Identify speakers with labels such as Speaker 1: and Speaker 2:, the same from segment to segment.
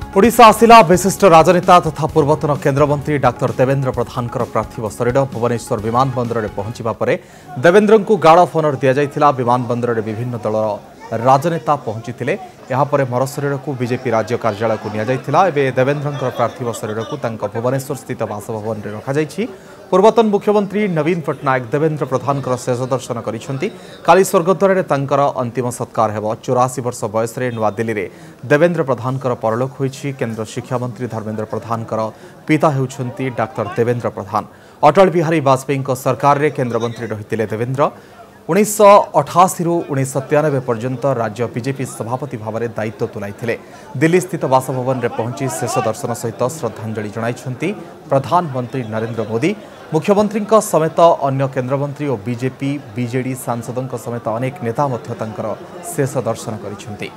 Speaker 1: ओडिशा आसिला विशिष्ट राजनेता तथा पूर्वतन केन्द्रमंत्री डाक्टर देवेन्द्र प्रधानकर पार्थिव शरीर भुवनेश्वर विमानबंदर में पहुंचा पर देवेन्द्र को गार्ड ऑफ ऑनर दि जाइथिला। विमानबंदर में विभिन्न दलर राजनेता पहुंची यापर मर शरीर को बीजेपी राज्य कार्यालय को निया एवं देवेन्द्र पार्थिव शरीर को भुवनेश्वर स्थित बासभवन में रखा। पूर्वतन मुख्यमंत्री नवीन पट्टनायक देवेन्द्र प्रधानकर शेष दर्शन करिसेंती। काली स्वर्गद्वार अंतिम सत्कार हेब। 84 वर्ष बयस नुआ दिल्ली में देवेन्द्र प्रधानकर परलोक होइछि। केन्द्र शिक्षा मंत्री धर्मेन्द्र प्रधानकर पिता हेउछंती डाक्टर देवेन्द्र प्रधान। अटल बिहारी वाजपेयी सरकार में केन्द्रमंत्री रहिथिले देवेन्द्र। 1988 रु 1993 पर्यंत राज्य बीजेपी सभापति भाव में दायित्व तुलाइथिले। दिल्ली स्थित बासभवन में पहुंची शेष दर्शन सहित श्रद्धांजलि जणाइछंती प्रधानमंत्री नरेंद्र मोदी। मुख्यमंत्री समेत अन्य केन्द्रमंत्री और बीजेपी बीजेडी सांसदों समेत अनेक नेता शेष दर्शन करिसेंती।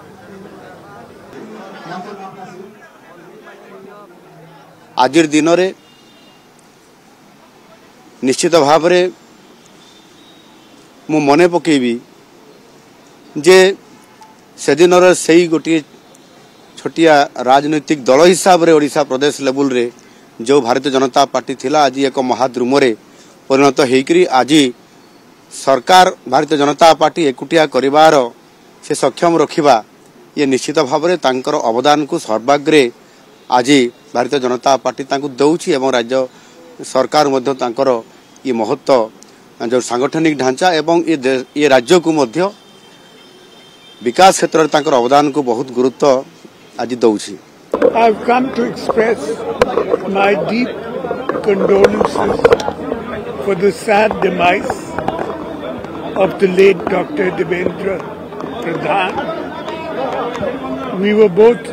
Speaker 2: आजिर दिन में निश्चित भाव में मु मने पकेबी जे से दिन से गोटे छोटिया राजनैतिक दल हिसाब रे ओडिशा प्रदेश लेवल रे जो भारतीय जनता पार्टी थिला आज एक महाद्रुम रे परिणत होकरी आज सरकार भारतीय जनता पार्टी एकुटिया करिवार से सक्षम रखिबा ये निश्चित भाव में तांकर अवदान को सर्वाग्रे आज भारतीय जनता पार्टी तांको दउछि एवं राज्य सरकार मध्य तांकर ये महत्व जो सांगठनिक ढांचा एवं ये राज्य को मध्य विकास क्षेत्र में तांकर अवदान को बहुत गुरुत्व आज दउछि।
Speaker 3: I have come to express my deep condolences for the sad demise of the late Dr. Devendra Pradhan. We were both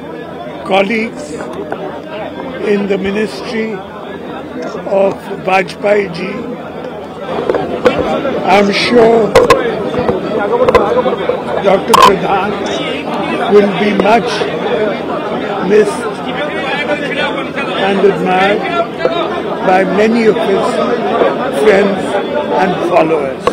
Speaker 3: colleagues in the ministry of Vajpayee ji. I'm sure Dr. Pradhan will be much missed and admired by many of his friends and followers.